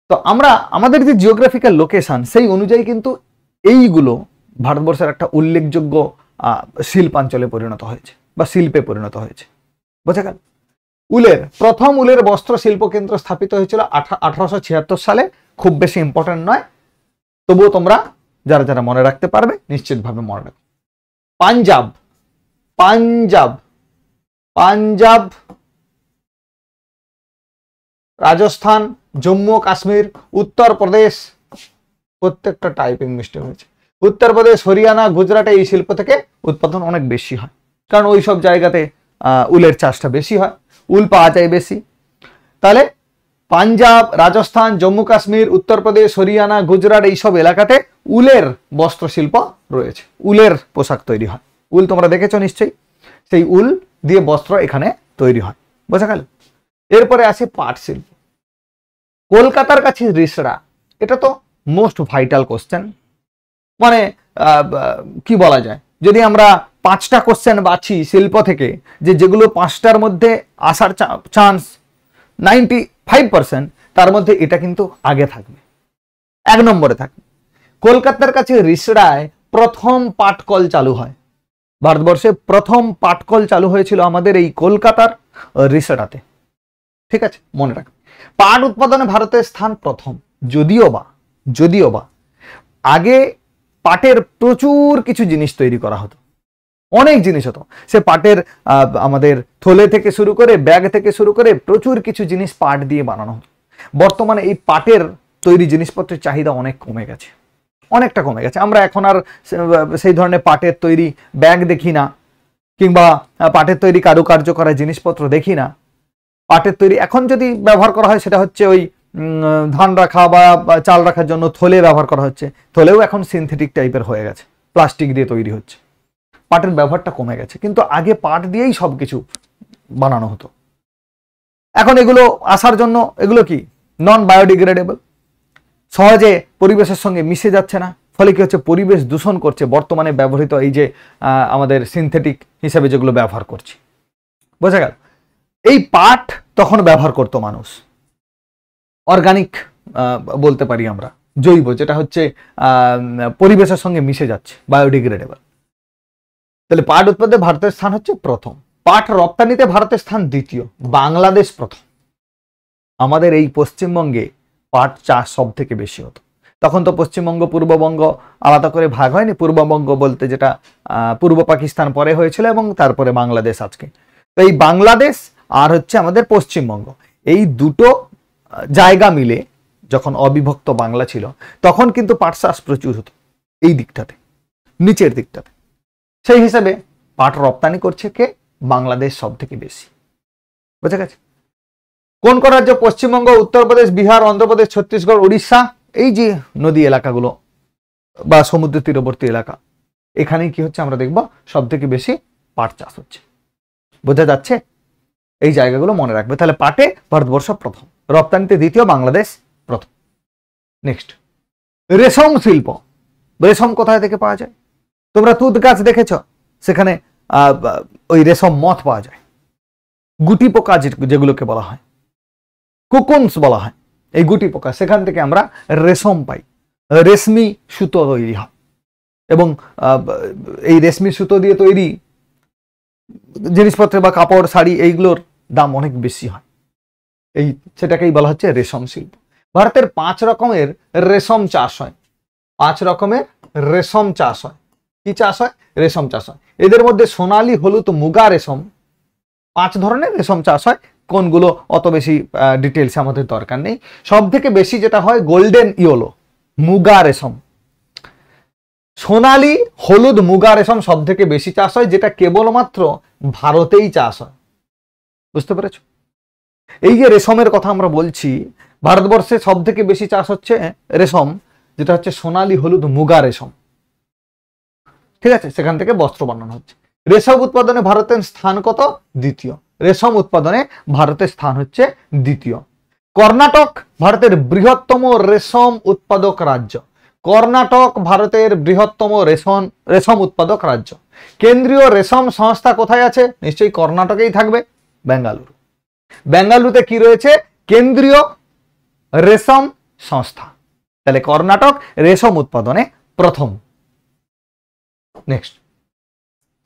তো আমরা আমাদের যে জিওগ্রাফিক্যাল লোকেশন, সেই অনুযায়ী কিন্তু এইগুলো ভারতবর্ষের একটা উল্লেখযোগ্য শিল্পাঞ্চলে পরিণত হয়েছে বা শিল্পে পরিণত হয়েছে। বোঝা গেল? প্রথম উলের বস্ত্র শিল্প কেন্দ্র স্থাপিত হয়েছিল 1876 সালে। খুব বেশি ইম্পর্টেন্ট নয়, তবুও তোমরা যারা যারা মনে রাখতে পারবে নিশ্চিতভাবে মনে রাখবে। পাঞ্জাব, পাঞ্জাব, পাঞ্জাব, রাজস্থান, জম্মু কাশ্মীর, উত্তরপ্রদেশ, প্রত্যেকটা টাইপিং মিস্টেক হয়েছে। উত্তরপ্রদেশ, হরিয়ানা, গুজরাটে এই শিল্প থেকে উৎপাদন অনেক বেশি হয়, কারণ ওই সব জায়গাতে উলের চাষটা বেশি হয়, উল পাওয়া যায় বেশি। তাহলে পাঞ্জাব, রাজস্থান, জম্মু কাশ্মীর, উত্তরপ্রদেশ, হরিয়ানা, গুজরাট এইসব এলাকাতে উলের বস্ত্র শিল্প রয়েছে। উলের পোশাক তৈরি হয়। উল তোমরা দেখেছো নিশ্চয়ই, সেই উল দিয়ে বস্ত্র এখানে তৈরি হয়। বোঝা গেল? এরপরে আছে পাট শিল্প। কলকাতার কাছে রিষড়া, এটা তো মোস্ট ভাইটাল কোশ্চেন। মানে কি বলা যায়, যদি আমরা 5টা কোশ্চেন বাছি শিল্প থেকে, যেগুলো 5টার মধ্যে আসার চান্স 95%, তার মধ্যে এটা কিন্তু আগে থাকবে, 1 নম্বরে থাকবে। কলকাতার কাছে রিষড়ায় প্রথম পাটকল চালু হয়। ভারতবর্ষে প্রথম পাটকল চালু হয়েছিল আমাদের এই কলকাতার রিষড়াতে। ঠিক আছে, মনে রাখবে। পাট উৎপাদনে ভারতের স্থান প্রথম। যদিও বা আগে পাটের প্রচুর কিছু জিনিস তৈরি করা হতো, অনেক জিনিস হতো। সে পাটের আমাদের থলে থেকে শুরু করে, ব্যাগ থেকে শুরু করে প্রচুর কিছু জিনিস পাট দিয়ে বানানো হতো। বর্তমানে এই পাটের তৈরি জিনিসপত্রের চাহিদা অনেক কমে গেছে, অনেকটা কমে গেছে। আমরা এখন আর সেই ধরনের পাটের তৈরি ব্যাগ দেখি না, কিংবা পাটের তৈরি কারুকার্য করা জিনিসপত্র দেখি না। পাটের তৈরি এখন যদি ব্যবহার করা হয়, সেটা হচ্ছে ওই ধান রাখা বা চাল রাখার জন্য থলে ব্যবহার করা হচ্ছে। থলেও এখন সিনথেটিক টাইপের হয়ে গেছে, প্লাস্টিক দিয়ে তৈরি হচ্ছে। পাটের ব্যবহারটা কমে গেছে, কিন্তু আগে পাট দিয়েই সবকিছু বানানো হতো। এখন এগুলো আসার জন্য, এগুলো কি নন বায়োডিগ্রেডেবল, সহজে পরিবেশের সঙ্গে মিশে যাচ্ছে না, ফলে কি হচ্ছে, পরিবেশ দূষণ করছে বর্তমানে ব্যবহৃত এই যে আমাদের সিনথেটিক হিসাবে যেগুলো ব্যবহার করছি। বোঝা গেল? এই পাট তখন ব্যবহার করতো মানুষ, অর্গানিক বলতে পারি আমরা, জৈব, যেটা হচ্ছে পরিবেশের সঙ্গে মিশে যাচ্ছে, বায়োডিগ্রেডেবল। তাহলে পাট উৎপাদনে ভারতের স্থান হচ্ছে প্রথম। পাট রপ্তানিতে ভারতের স্থান দ্বিতীয়, বাংলাদেশ প্রথম। আমাদের এই পশ্চিমবঙ্গে পাট চাষ সব থেকে বেশি হতো। তখন তো পশ্চিমবঙ্গ পূর্ববঙ্গ আলাদা করে ভাগ হয়নি, পূর্ববঙ্গ বলতে যেটা পূর্ব পাকিস্তান পরে হয়েছিল এবং তারপরে বাংলাদেশ আজকে। তো এই বাংলাদেশ আর হচ্ছে আমাদের পশ্চিমবঙ্গ, এই দুটো জায়গা মিলে যখন অবিভক্ত বাংলা ছিল তখন কিন্তু পাট চাষ প্রচুর হতো এই দিকটাতে, নিচের দিকটাতে। সেই হিসাবে পাট রপ্তানি করছে কে? বাংলাদেশ সব থেকে বেশি। বুঝা গেছে? কোন কোন রাজ্য? পশ্চিমবঙ্গ, উত্তরপ্রদেশ, বিহার, অন্ধ্রপ্রদেশ, ছত্তিশগড়, উড়িষ্যা, এই যে নদী এলাকাগুলো বা সমুদ্র তীরবর্তী এলাকা, এখানেই কি হচ্ছে আমরা দেখব সব থেকে বেশি পাট চাষ হচ্ছে। বোঝা যাচ্ছে? এই জায়গাগুলো মনে রাখবে। তাহলে পাটে ভারতবর্ষ প্রথম, রপ্তানিতে দ্বিতীয়, বাংলাদেশ প্রথম। নেক্সট, রেশম শিল্প। রেশম কোথায় থেকে পাওয়া যায়? তোমরা তুঁত গাছ দেখেছ, সেখানে ওই রেশম মথ পাওয়া যায়। গুটি পোকা যেগুলোকে বলা হয়, কোকুনস বলা হয়, এই গুটি পোকা, সেখান থেকে আমরা রেশম পাই। রেশমি সুতো তৈরি হয় এবং এই রেশমি সুতো দিয়ে তৈরি জিনিসপত্র বা কাপড়, শাড়ি, এইগুলোর দাম অনেক বেশি হয়। সেটাকেই বলা হচ্ছে রেশম শিল্প। ভারতের 5 রকমের রেশম চাষ হয়। 5 রকমের রেশম চাষ হয়। কি চাষ হয়? রেশম চাষ হয়। এদের মধ্যে সোনালী, হলুদ, মুগা রেশম, 5 ধরনের রেশম চাষ হয়। কোনগুলো অত বেশি ডিটেলস আমাদের দরকার নেই। সব থেকে বেশি যেটা হয় গোল্ডেন ইয়েলো, মুগা রেশম। সোনালী, হলুদ, মুগা রেশম সব থেকে বেশি চাষ হয়, যেটা কেবলমাত্র ভারতেই চাষ হয়। বুঝতে পেরেছ? এই যে রেশমের কথা আমরা বলছি, ভারতবর্ষে সব থেকে বেশি চাষ হচ্ছে রেশম, যেটা হচ্ছে সোনালী, হলুদ, মুগা রেশম। ঠিক আছে? সেখান থেকে বস্ত্র বানানো হচ্ছে। রেশম উৎপাদনে ভারতের স্থান কত? দ্বিতীয়। রেশম উৎপাদনে ভারতের স্থান হচ্ছে দ্বিতীয়। কর্ণাটক ভারতের বৃহত্তম রেশম উৎপাদক রাজ্য। কর্ণাটক ভারতের বৃহত্তম রেশম উৎপাদক রাজ্য। কেন্দ্রীয় রেশম সংস্থা কোথায় আছে? নিশ্চয়ই কর্ণাটকেই থাকবে, বেঙ্গালুরু। বেঙ্গালুরুতে কি রয়েছে? কেন্দ্রীয় রেশম সংস্থা। তাহলে কর্ণাটক রেশম উৎপাদনে প্রথম। নেক্সট,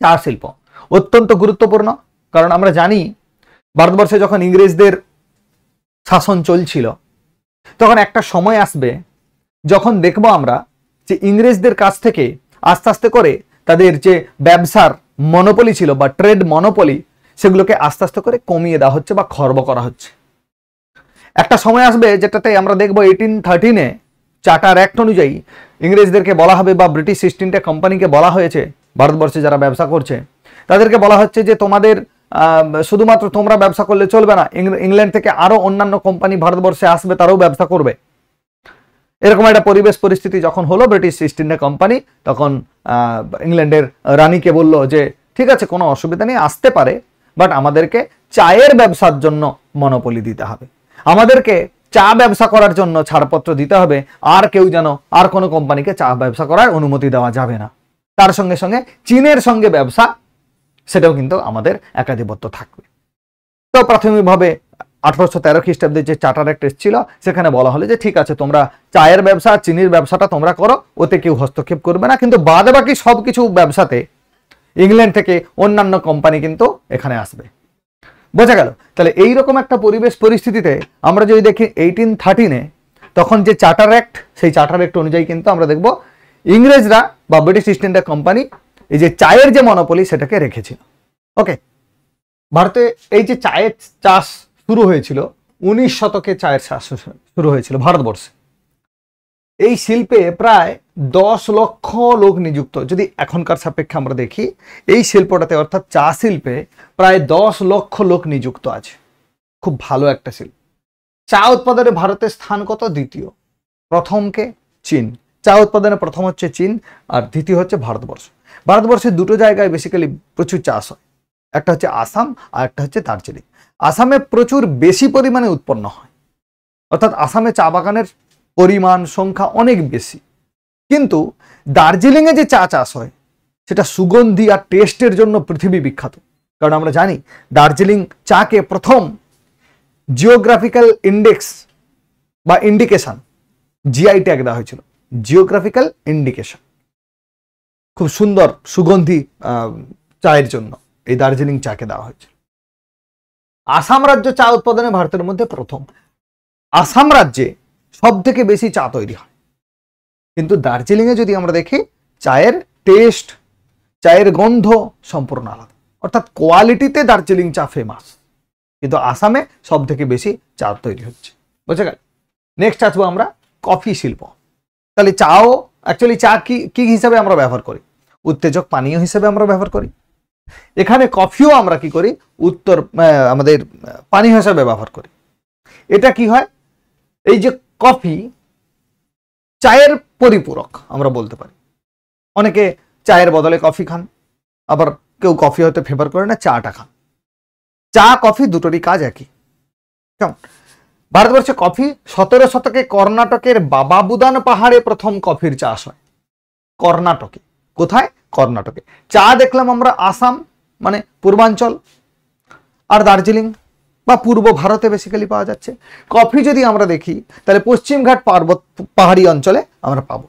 চা শিল্প অত্যন্ত গুরুত্বপূর্ণ, কারণ আমরা জানি ভারতবর্ষে যখন ইংরেজদের শাসন চলছিল তখন একটা সময় আসবে যখন দেখব আমরা যে ইংরেজদের কাছ থেকে আস্তে আস্তে করে তাদের যে ব্যবসার মনোপলি ছিল বা ট্রেড মনোপলি, সেগুলোকে আস্তে আস্তে করে কমিয়ে দেওয়া হচ্ছে বা খর্ব করা হচ্ছে। একটা সময় আসবে যেটাতে আমরা দেখব 1813-এ চার্টার অ্যাক্ট অনুযায়ী ইংরেজদেরকে বলা হবে বা ব্রিটিশ ইস্ট ইন্ডিয়া কোম্পানিকে বলা হয়েছে, ভারতবর্ষে যারা ব্যবসা করছে তাদেরকে বলা হচ্ছে যে তোমাদের শুধুমাত্র তোমরা ব্যবসা করলে চলবে না, ইংল্যান্ড থেকে আরো অন্যান্য কোম্পানি ভারতবর্ষে আসবে, তারাও ব্যবসা করবে। এরকম একটা পরিবেশ পরিস্থিতি যখন হলো, ব্রিটিশ ইস্ট ইন্ডিয়া কোম্পানি তখন ইংল্যান্ডের রানীকে বলল যে ঠিক আছে, কোনো অসুবিধা নেই, আসতে পারে, বাট আমাদেরকে চায়ের ব্যবসার জন্য মনোপলি দিতে হবে, আমাদেরকে চা ব্যবসা করার জন্য ছাড়পত্র দিতে হবে, আর কেউ যেন আর কোনো কোম্পানিকে চা ব্যবসা করার অনুমতি দেওয়া যাবে না। তার সঙ্গে সঙ্গে চীনের সঙ্গে ব্যবসা, সেটাও কিন্তু আমাদের একাধিপত্য থাকবে। তো প্রাথমিকভাবে 1813 খ্রিস্টাব্দে যে চার্টার অ্যাক্ট এসেছিল সেখানে বলা হলো যে ঠিক আছে, তোমরা চায়ের ব্যবসা, চিনির ব্যবসাটা তোমরা করো, ওতে কেউ হস্তক্ষেপ করবে না, কিন্তু বাদে বাকি সবকিছু ব্যবসাতে ইংল্যান্ড থেকে অন্যান্য কোম্পানি কিন্তু এখানে আসবে। বোঝা গেল? তাহলে এইরকম একটা পরিবেশ পরিস্থিতিতে আমরা যদি দেখি 1813-এ তখন যে চার্টার অ্যাক্ট, সেই চার্টার অ্যাক্ট অনুযায়ী কিন্তু আমরা দেখব ইংরেজরা বা ব্রিটিশ ইস্ট ইন্ডিয়া কোম্পানি এই যে চায়ের যে মনোপলি সেটাকে রেখেছিল। ওকে, ভারতে এই যে চায়ের চাষ শুরু হয়েছিল 19 শতকে, চায়ের চাষ শুরু হয়েছিল ভারতবর্ষে। এই শিল্পে প্রায় 10 লক্ষ লোক নিযুক্ত। যদি এখনকার সাপেক্ষে আমরা দেখি, এই শিল্পটাতে অর্থাৎ চা শিল্পে প্রায় 10 লক্ষ লোক নিযুক্ত আছে। খুব ভালো একটা শিল্প। চা উৎপাদনে ভারতের স্থান কত? দ্বিতীয়। প্রথমকে চীন। চা উৎপাদনে প্রথম হচ্ছে চীন আর দ্বিতীয় হচ্ছে ভারতবর্ষ। ভারতবর্ষের দুটো জায়গায় বেসিক্যালি প্রচুর চাষ হয়, একটা হচ্ছে আসাম আর একটা হচ্ছে দার্জিলিং। আসামে প্রচুর বেশি পরিমাণে উৎপন্ন হয়, অর্থাৎ আসামে চা বাগানের পরিমাণ সংখ্যা অনেক বেশি। কিন্তু দার্জিলিংয়ে যে চা চাষ হয় সেটা সুগন্ধি আর টেস্টের জন্য পৃথিবী বিখ্যাত। কারণ আমরা জানি দার্জিলিং চাকে প্রথম জিওগ্রাফিক্যাল ইন্ডেক্স বা ইন্ডিকেশন, জিআই ট্যাগ দেওয়া হয়েছিল। জিওগ্রাফিক্যাল ইন্ডিকেশন, খুব সুন্দর সুগন্ধি চায়ের জন্য এই দার্জিলিং চাকে দেওয়া হয়েছিল। আসাম রাজ্য চা উৎপাদনে ভারতের মধ্যে প্রথম। আসাম রাজ্যে সব থেকে বেশি চা তৈরি হয়। কিন্তু দার্জিলিংয়ে যদি আমরা দেখি চায়ের টেস্ট, চায়ের গন্ধ সম্পূর্ণ আলাদা। অর্থাৎ কোয়ালিটিতে দার্জিলিং চা ফেমাস, কিন্তু আসামে সব থেকে বেশি চা তৈরি হচ্ছে। বুঝে গেল? নেক্সট আসবো আমরা কফি শিল্প। তাহলে চাও অ্যাকচুয়ালি চা কি হিসাবে আমরা ব্যবহার করি? উত্তেজক পানীয় হিসেবে আমরা ব্যবহার করি। এখানে কফিও আমরা কি করি? আমাদের পানীয় হিসাবে ব্যবহার করি। এটা কি হয়? এই যে কফি চায়ের পরিপূরক আমরা বলতে পারি। অনেকে চায়ের বদলে কফি খান, আবার কেউ কফি হয়তো ফেভার করে না, চাটা খান। চা কফি দুটোরই কাজ একই। কেমন? ভারতবর্ষে কফি 17 শতকে কর্ণাটকের বাবা বুদান পাহাড়ে প্রথম কফির চাষ হয়। কর্ণাটকে। কোথায়? কর্ণাটকে। চা দেখলাম আমরা আসাম মানে পূর্বাঞ্চল আর দার্জিলিং বা পূর্ব ভারতে বেসিক্যালি পাওয়া যাচ্ছে। কফি যদি আমরা দেখি তাহলে পশ্চিমঘাট পাহাড়ি অঞ্চলে আমরা পাবো।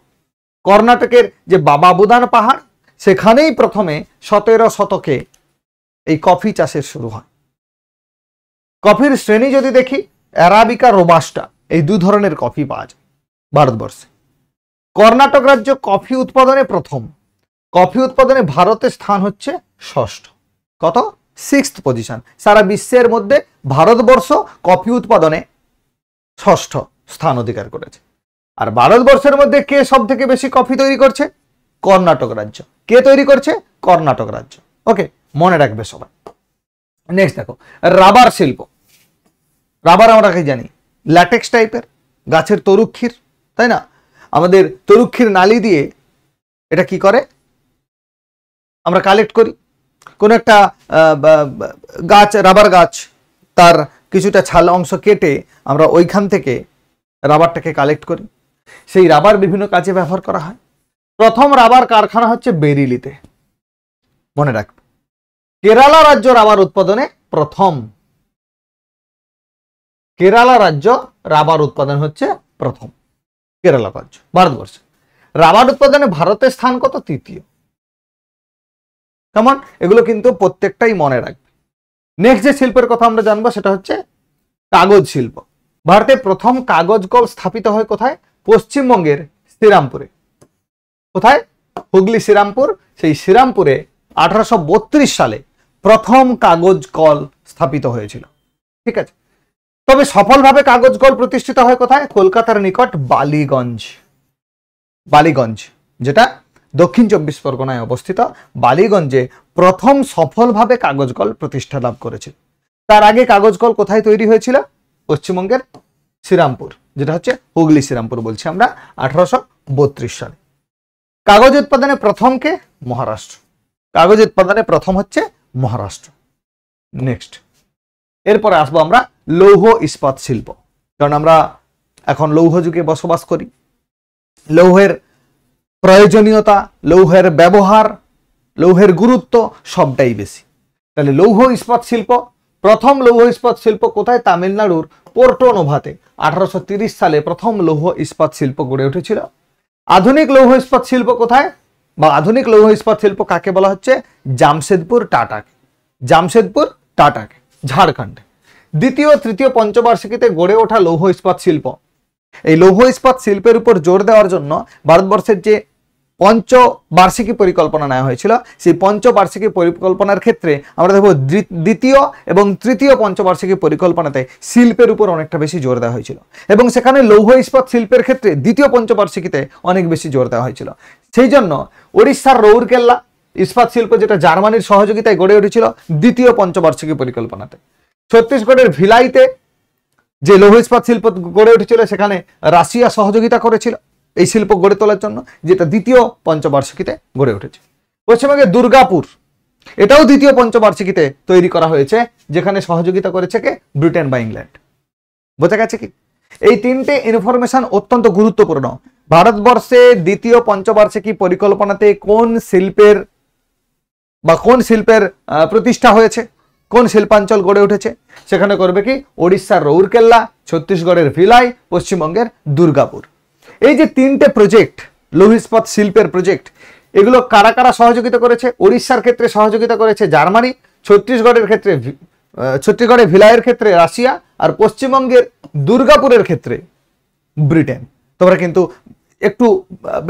কর্ণাটকের যে বাবা বুদান পাহাড়, সেখানেই প্রথমে 17 শতকে এই কফি চাষের শুরু হয়। কফির শ্রেণী যদি দেখি, অ্যারাবিকা, রোবাস্টা, এই দুই ধরনের কফি পাওয়া যায় ভারতবর্ষে। কর্ণাটক রাজ্য কফি উৎপাদনে প্রথম। কফি উৎপাদনে ভারতের স্থান হচ্ছে ষষ্ঠ। কত? 6th position. সারা বিশ্বের মধ্যে ভারতবর্ষ কফি উৎপাদনে ষষ্ঠ স্থান অধিকার করেছে। আর ভারতবর্ষের মধ্যে কে সব থেকে বেশি কফি তৈরি করছে? কর্ণাটক রাজ্য। কে তৈরি করছে? কর্ণাটক রাজ্য। ওকে, মনে রাখবে সবাই। নেক্সট দেখো রাবার শিল্প। রাবার আমরা কি জানি? ল্যাটেক্স টাইপের গাছের তরুক্ষীর, তাই না? আমাদের তরুক্ষীর নালি দিয়ে এটা কি করে? আমরা কালেক্ট করি। কোন একটা গাছ, রাবার গাছ, তার কিছুটা ছাল অংশ কেটে আমরা ওইখান থেকে রাবারটাকে কালেক্ট করি। সেই রাবার বিভিন্ন কাজে ব্যবহার করা হয়। প্রথম রাবার কারখানা হচ্ছে বেরিলিতে, মনে রাখবে। কেরালা রাজ্য রাবার উৎপাদনে প্রথম। কেরালা রাজ্য রাবার উৎপাদন হচ্ছে প্রথম। কেরালা রাজ্য ভারতবর্ষে। রাবার উৎপাদনে ভারতের স্থান কত? তৃতীয়। কেমন? এগুলো কিন্তু প্রত্যেকটাই মনে রাখবে। নেক্সট যে শিল্পের কথা আমরা জানবো সেটা হচ্ছে কাগজ শিল্প। ভারতে প্রথম কাগজ কল স্থাপিত হয় কোথায়? পশ্চিমবঙ্গের শ্রীরামপুরে। কোথায়? হুগলি শ্রীরামপুর। সেই শ্রীরামপুরে 1832 সালে প্রথম কাগজ কল স্থাপিত হয়েছিল। ঠিক আছে। তবে সফলভাবে কাগজ কল প্রতিষ্ঠিত হয় কোথায়? কলকাতার নিকট বালিগঞ্জ। বালিগঞ্জ যেটা দক্ষিণ 24 পরগনায় অবস্থিত, বালিগঞ্জে প্রথম সফলভাবে কাগজ কল প্রতিষ্ঠা লাভ করেছিল। তার আগে কাগজ কল কোথায় তৈরি হয়েছিল? পশ্চিমবঙ্গের শ্রীরামপুর, যেটা হচ্ছে হুগলি শ্রীরামপুর বলছি আমরা, 1832 সালে। কাগজ উৎপাদনে প্রথম কে? মহারাষ্ট্র। কাগজ উৎপাদনে প্রথম হচ্ছে মহারাষ্ট্র। নেক্সট, এরপরে আসবো আমরা লৌহ ইস্পাত শিল্প। কারণ আমরা এখন লৌহ যুগে বসবাস করি। লৌহের প্রয়োজনীয়তা, লৌহের ব্যবহার, লৌহের গুরুত্ব সবটাই বেশি। তাহলে লৌহ ইস্পাত শিল্প, প্রথম লৌহ ইস্পাত শিল্প কোথায়? তামিলনাড়ুর পোর্টো নোভাতে 1830 সালে প্রথম লৌহ ইস্পাত শিল্প গড়ে উঠেছিল। আধুনিক লৌহ ইস্পাত শিল্প কোথায়, বা আধুনিক লৌহ ইস্পাত শিল্প কাকে বলা হচ্ছে? জামশেদপুর টাটাকে। জামশেদপুর টাটাকে, ঝাড়খণ্ডে। দ্বিতীয়, তৃতীয়, পঞ্চবার্ষিকীতে গড়ে ওঠা লৌহ ইস্পাত শিল্প। এই লৌহ ইস্পাত শিল্পের উপর জোর দেওয়ার জন্য ভারতবর্ষের যে পঞ্চবার্ষিকী পরিকল্পনা নেওয়া হয়েছিল, সেই পঞ্চবার্ষিকী পরিকল্পনার ক্ষেত্রে আমরা দেখব দ্বিতীয় এবং তৃতীয় পঞ্চবার্ষিকী পরিকল্পনাতে শিল্পের উপর অনেকটা বেশি জোর দেওয়া হয়েছিল, এবং সেখানে লৌহ ইস্পাত শিল্পের ক্ষেত্রে দ্বিতীয় পঞ্চবার্ষিকীতে অনেক বেশি জোর দেওয়া হয়েছিল। সেই জন্য উড়িষ্যার রৌরকেল্লা ইস্পাত শিল্প, যেটা জার্মানির সহযোগিতায় গড়ে উঠেছিল দ্বিতীয় পঞ্চবার্ষিকী পরিকল্পনাতে। ছত্তিশগড়ের ভিলাইতে যে লৌহ ইস্পাত শিল্প গড়ে উঠেছিল, সেখানে রাশিয়া সহযোগিতা করেছিল এই শিল্প গড়ে তোলার জন্য, যেটা দ্বিতীয় পঞ্চবার্ষিকীতে গড়ে উঠেছে। পশ্চিমবঙ্গের দুর্গাপুর, এটাও দ্বিতীয় পঞ্চবার্ষিকীতে তৈরি করা হয়েছে, যেখানে সহযোগিতা করেছে কে? ব্রিটেন বা ইংল্যান্ড। বোঝা গেছে কি? এই তিনটে ইনফরমেশন অত্যন্ত গুরুত্বপূর্ণ। ভারতবর্ষে দ্বিতীয় পঞ্চবার্ষিকী পরিকল্পনাতে কোন শিল্পের প্রতিষ্ঠা হয়েছে, কোন শিল্পাঞ্চল গড়ে উঠেছে, সেখানে করবে কি ওড়িশার রৌরকেল্লা, ছত্তিশগড়ের ভিলাই, পশ্চিমবঙ্গের দুর্গাপুর। এই যে তিনটে প্রজেক্ট লৌহ ইস্পাত শিল্পের প্রজেক্ট, এগুলো কারা কারা সহযোগিতা করেছে? ওড়িশার ক্ষেত্রে সহযোগিতা করেছে জার্মানি, ছত্তিশগড়ের ভিলাইয়ের ক্ষেত্রে রাশিয়া, আর পশ্চিমবঙ্গের দুর্গাপুরের ক্ষেত্রে ব্রিটেন। তোমরা কিন্তু একটু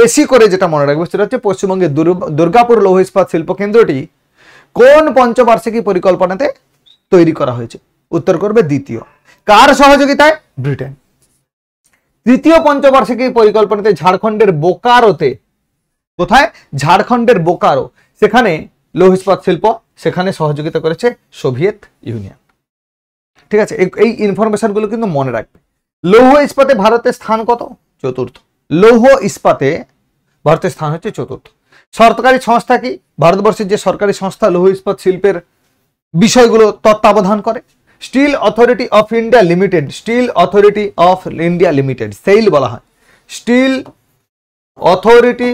বেশি করে যেটা মনে রাখবে সেটা হচ্ছে পশ্চিমবঙ্গের দুর্গাপুর লৌহ ইস্পাত শিল্প কেন্দ্রটি কোন পঞ্চবার্ষিকী পরিকল্পনাতে তৈরি করা হয়েছে? উত্তর করবে দ্বিতীয়। কার সহযোগিতায়? ব্রিটেন। তৃতীয় পঞ্চবার্ষিকী পরিকল্পনাতে ঝাড়খণ্ডের বোকারোতে, কোথায়? ঝাড়খণ্ডের বোকারো, সেখানে লৌহ ইস্পাত শিল্প, সেখানে সহযোগিতা করেছে সোভিয়েত ইউনিয়ন। ঠিক আছে, এই ইনফরমেশনগুলো কিন্তু মনে রাখবে। লৌহ ইস্পাতে ভারতের স্থান কত? চতুর্থ। লৌহ ইস্পাতে ভারতের স্থান হচ্ছে চতুর্থ। সরকারি সংস্থা কি? ভারতবর্ষের যে সরকারি সংস্থা লৌহ ইস্পাত শিল্পের বিষয়গুলো তত্ত্বাবধান করে, Steel Authority of India Limited, Steel Authority of India Limited, SAIL বলা হয়, Steel Authority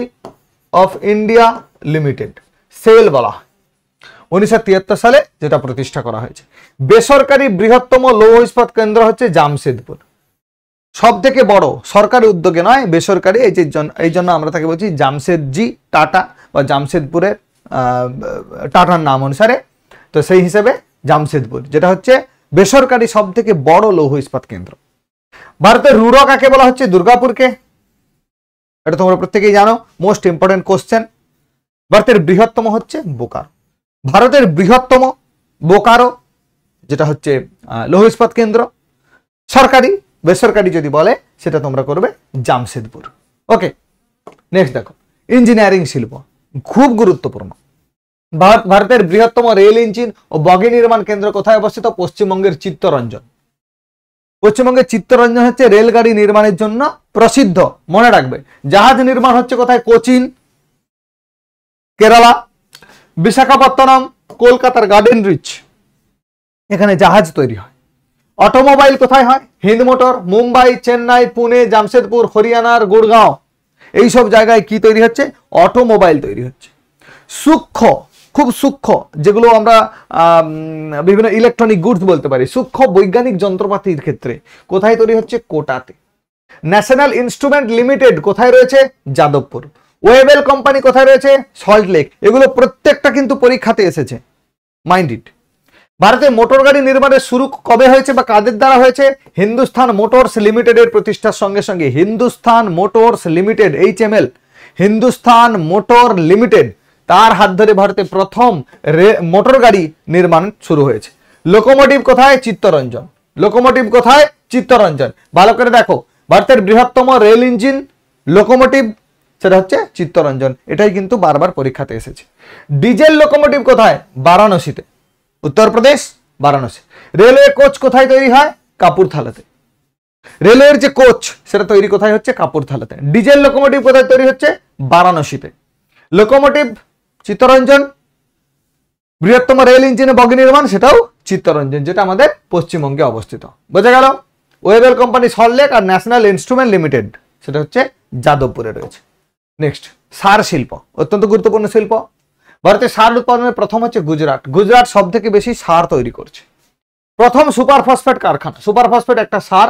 of India Limited, SAIL বলা হয়। 1973 সালে যেটা প্রতিষ্ঠা করা হয়েছে। বেসরকারি বৃহত্তম লৌহ ইস্পাত কেন্দ্র হচ্ছে জামশেদপুর। সব থেকে বড়, সরকারি উদ্যোগে নয়, বেসরকারি, এই জন্য আমরা তাকে বলছি জামশেদজি টাটা, বা জামশেদপুরের টাটার নাম অনুসারে, তো সেই হিসেবে জামশেদপুর, যেটা হচ্ছে বেসরকারি সব থেকে বড় লৌহ ইস্পাত কেন্দ্র। ভারতের রুড়ো কাকে বলা হচ্ছে? দুর্গাপুরকে। এটা তোমরা প্রত্যেকেই জানো, মোস্ট ইম্পর্টেন্ট কোশ্চেন। ভারতের বৃহত্তম হচ্ছে বোকারো। ভারতের বৃহত্তম বোকারো, যেটা হচ্ছে লৌহ ইস্পাত কেন্দ্র। সরকারি, বেসরকারি যদি বলে সেটা তোমরা করবে জামশেদপুর। ওকে, নেক্সট দেখো, ইঞ্জিনিয়ারিং শিল্প খুব গুরুত্বপূর্ণ। ভারতের বৃহত্তম রেল ইঞ্জিন ও বগি নির্মাণ কেন্দ্র কোথায় অবস্থিত? পশ্চিমবঙ্গের চিত্তরঞ্জন। পশ্চিমবঙ্গের চিত্তরঞ্জন হচ্ছে রেলগাড়ি নির্মাণের জন্য প্রসিদ্ধ। মনে রাখবে, জাহাজ নির্মাণ হচ্ছে কোথায়? কোচিন, কেরালা। বিশাখাপত্তনম, কলকাতার গার্ডেন রিচ, এখানে জাহাজ তৈরি হয়। অটোমোবাইল কোথায় হয়? হিন্দ মোটর, মুম্বাই, চেন্নাই, পুনে, জামশেদপুর, হরিয়ানার গুড়গাঁও, এইসব জায়গায় কি তৈরি হচ্ছে? অটোমোবাইল তৈরি হচ্ছে। সূক্ষ্ম, খুব সূক্ষ্ম, যেগুলো আমরা বিভিন্ন ইলেকট্রনিক গুডস বলতে পারি, সূক্ষ্ম বৈজ্ঞানিক যন্ত্রপাতির ক্ষেত্রে কোথায় তৈরি হচ্ছে? কোটাতে। ন্যাশনাল ইনস্ট্রুমেন্ট লিমিটেড কোথায় রয়েছে? যাদবপুর। ওয়েবেল কোম্পানি কোথায় রয়েছে? Salt lake. এগুলো প্রত্যেকটা কিন্তু পরীক্ষাতে এসেছে, মাইন্ড ইট। ভারতে মোটর গাড়ি নির্মাণের শুরু কবে হয়েছে বা কাদের দ্বারা হয়েছে? হিন্দুস্তান মোটরস লিমিটেডের প্রতিষ্ঠার সঙ্গে সঙ্গে। Hindustan motors limited, HML, Hindustan motor limited, তার হাত ধরে ভারতে প্রথম মোটর গাড়ি নির্মাণ শুরু হয়েছে। লোকোমোটিভ কোথায়? চিত্তরঞ্জন। লোকোমোটিভ কোথায়? চিত্তরঞ্জন। ভালো করে দেখো, ভারতের বৃহত্তম রেল ইঞ্জিন লোকোমোটিভ, সেটা হচ্ছে চিত্তরঞ্জন। এটাই কিন্তু বারবার পরীক্ষাতে এসেছে। ডিজেল লোকোমোটিভ কোথায়? বারাণসীতে, উত্তরপ্রদেশ, বারাণসী। রেলওয়ে কোচ কোথায় তৈরি হয়? কাপুরথালাতে। রেলওয়ের যে কোচ সেটা তৈরি কোথায় হচ্ছে? কাপুরথালাতে। ডিজেল লোকোমোটিভ কোথায় তৈরি হচ্ছে? বারাণসীতে। লোকোমোটিভ চিত্তরঞ্জন। বৃহত্তম রেল ইঞ্জিনে বগি নির্মাণ, সেটাও চিত্তরঞ্জন, যেটা আমাদের পশ্চিমবঙ্গে অবস্থিত। বোঝা গেল? ওয়েবেল কোম্পানি সল্ট লেক, আর ন্যাশনাল ইনস্ট্রুমেন্ট লিমিটেড সেটা হচ্ছে যাদবপুরে রয়েছে। নেক্সট, সার শিল্প, অত্যন্ত গুরুত্বপূর্ণ শিল্প। ভারতে সার উৎপাদনের প্রথম হচ্ছে গুজরাট। গুজরাট সব থেকে বেশি সার তৈরি করছে। প্রথম সুপার ফসফেট কারখানা, সুপার ফসফেট একটা সার,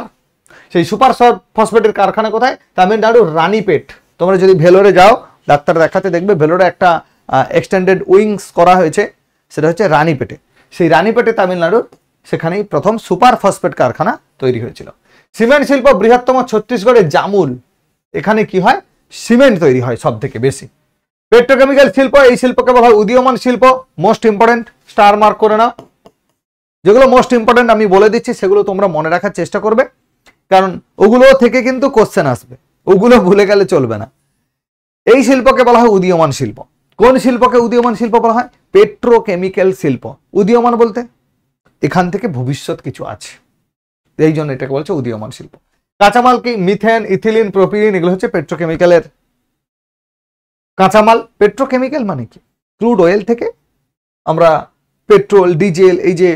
সেই সুপার ফসফেটের কারখানা কোথায়? তামিলনাড়ুর রানীপেট। তোমরা যদি ভেলোরে যাও ডাক্তার দেখাতে, দেখবে ভেলোরে একটা এক্সটেন্ডেড উইংস করা হয়েছে, সেটা হচ্ছে রানীপেটে। সেই রানীপেটে তামিলনাড়ুর, সেখানেই প্রথম সুপার ফসফেট কারখানা তৈরি হয়েছিল। সিমেন্ট শিল্প বৃহত্তম ছত্তিশগড়ের জামুল, এখানে কি হয়? সিমেন্ট তৈরি হয় সব থেকে বেশি। পেট্রোকেমিক্যাল শিল্প, এই শিল্পকে বলা হয় উদীয়মান শিল্প। মোস্ট ইম্পর্টেন্ট, স্টার মার্ক করে নাও। যেগুলো মোস্ট ইম্পর্টেন্ট আমি বলে দিচ্ছি, সেগুলো তোমরা মনে রাখার চেষ্টা করবে, কারণ ওগুলো থেকে কিন্তু কোশ্চেন আসবে, ওগুলো ভুলে গেলে চলবে না। এই শিল্পকে বলা হয় উদীয়মান শিল্প। কোন শিল্পকে উদীয়মান শিল্প বলা হয়? পেট্রোকেমিক্যাল শিল্প। উদীয়মান বলতে এখান থেকে ভবিষ্যৎ কিছু আছে, এই জন্য এটাকে বলছে উদীয়মান শিল্প। কাঁচামাল কি? মিথেন, ইথিলিন, প্রোপিলিন, এগুলো হচ্ছে পেট্রোকেমিক্যালের কাঁচামাল। পেট্রোকেমিক্যাল মানে কি? ক্রুড অয়েল থেকে আমরা পেট্রোল, ডিজেল, এই যে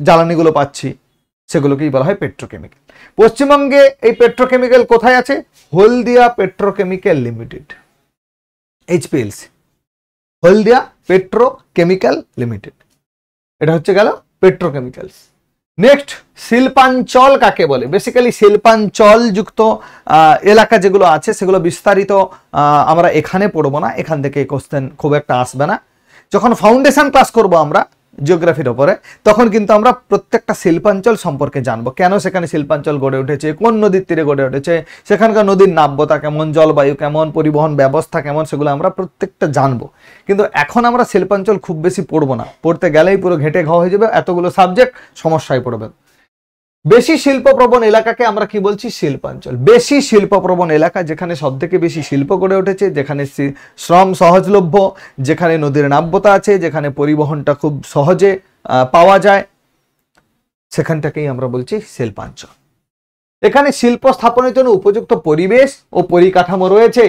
জ্বালানিগুলো পাচ্ছি, সেগুলোকেই বলা হয় পেট্রোকেমিক্যাল। পশ্চিমবঙ্গে এই পেট্রোকেমিক্যাল কোথায় আছে? হলদিয়া পেট্রোকেমিক্যাল লিমিটেড, HPLC, হলদিয়া পেট্রোকেমিক্যাল লিমিটেড। এটা হচ্ছে গেল পেট্রোকেমিক্যালস। নেক্সট, শিল্পাঞ্চল কাকে বলে? বেসিক্যালি শিল্পাঞ্চল যুক্ত এলাকা যেগুলো আছে সেগুলো বিস্তারিত আমরা এখানে পড়বো না, এখান থেকে কোশ্চেন খুব একটা আসবে না। যখন ফাউন্ডেশন ক্লাস করব আমরা জিওগ্রাফির ওপরে, তখন কিন্তু আমরা প্রত্যেকটা শিল্পাঞ্চল সম্পর্কে জানবো, কেন সেখানে শিল্পাঞ্চল গড়ে উঠেছে, কোন নদীর তীরে গড়ে উঠেছে, সেখানকার নদীর নাব্যতা কেমন, জলবায়ু কেমন, পরিবহন ব্যবস্থা কেমন, সেগুলো আমরা প্রত্যেকটা জানবো। কিন্তু এখন আমরা শিল্পাঞ্চল খুব বেশি পড়বো না, পড়তে গেলেই পুরো ঘেটে ঘ হয়ে যাবে, এতগুলো সাবজেক্ট, সমস্যায় পড়বে। বেশি শিল্পপ্রবণ এলাকাকে আমরা কি বলছি? শিল্পাঞ্চল। বেশি শিল্পপ্রবণ এলাকা, যেখানে সব থেকে বেশি শিল্প গড়ে উঠেছে, যেখানে শ্রম সহজলভ্য, যেখানে নদীর নাব্যতা আছে, যেখানে পরিবহনটা খুব সহজে পাওয়া যায়, সেখানটাকেই আমরা বলছি শিল্পাঞ্চল। এখানে শিল্প স্থাপনের জন্য উপযুক্ত পরিবেশ ও পরিকাঠামো রয়েছে,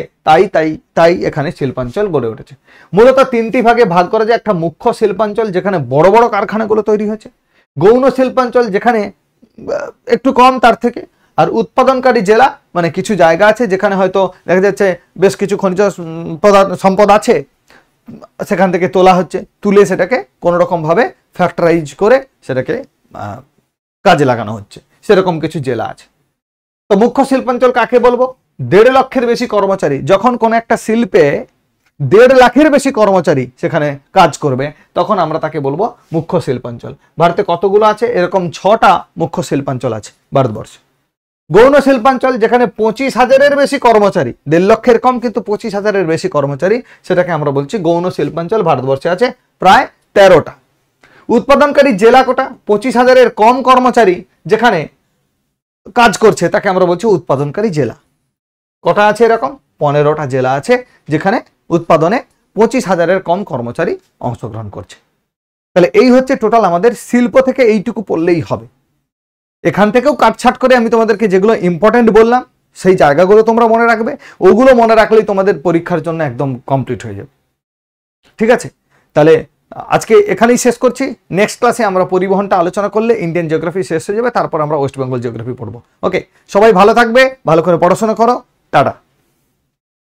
তাই এখানে শিল্পাঞ্চল গড়ে উঠেছে। মূলত তিনটি ভাগে ভাগ করা যায়। একটা মুখ্য শিল্পাঞ্চল, যেখানে বড় বড় কারখানাগুলো তৈরি হয়েছে। গৌণ শিল্পাঞ্চল, যেখানে একটু কম তার থেকে। আর উৎপাদনকারী জেলা, মানে কিছু জায়গা আছে যেখানে হয়তো দেখা যাচ্ছে বেশ কিছু খনিজ সম্পদ আছে, সেখান থেকে তোলা হচ্ছে, তুলে সেটাকে কোনো রকম ভাবে ফ্যাক্টরাইজ করে সেটাকে কাজে লাগানো হচ্ছে, সেরকম কিছু জেলা আছে। তো মুখ্য শিল্পাঞ্চল কাকে বলবো? 1.5 লক্ষের বেশি কর্মচারী, যখন কোন একটা শিল্পে 1.5 লাখের বেশি কর্মচারী সেখানে কাজ করবে, তখন আমরা তাকে বলবো মুখ্য শিল্পাঞ্চল। ভারতে কতগুলো আছে? এরকম 6টা মুখ্য শিল্পাঞ্চল আছে ভারতবর্ষে। গৌণ শিল্পাঞ্চল, যেখানে 25,000-এর বেশি কর্মচারী, 1.5 লক্ষের কম কিন্তু 25,000-এর বেশি কর্মচারী, সেটাকে আমরা বলছি গৌণ শিল্পাঞ্চল। ভারতবর্ষে আছে প্রায় 13টা। উৎপাদনকারী জেলা কোটা? 25,000-এর কম কর্মচারী যেখানে কাজ করছে, তাকে আমরা বলছি উৎপাদনকারী জেলা। কটা আছে এরকম? 15টা জেলা আছে যেখানে উৎপাদনে 25,000-এর কম কর্মচারী অংশগ্রহণ করছে। তাহলে এই হচ্ছে টোটাল আমাদের শিল্প থেকে এইটুকু পড়লেই হবে। এখান থেকেও কাটছাট করে আমি তোমাদেরকে যেগুলো ইম্পর্টেন্ট বললাম সেই জায়গাগুলো তোমরা মনে রাখবে, ওগুলো মনে রাখলেই তোমাদের পরীক্ষার জন্য একদম কমপ্লিট হয়ে যাবে। ঠিক আছে, তাহলে আজকে এখানেই শেষ করছি। নেক্সট ক্লাসে আমরা পরিবহনটা আলোচনা করলে ইন্ডিয়ান জিওগ্রাফি শেষ হয়ে যাবে, তারপর আমরা ওয়েস্ট বেঙ্গল জিওগ্রাফি পড়বো। ওকে, সবাই ভালো থাকবে, ভালো করে পড়াশোনা করো, টাটা।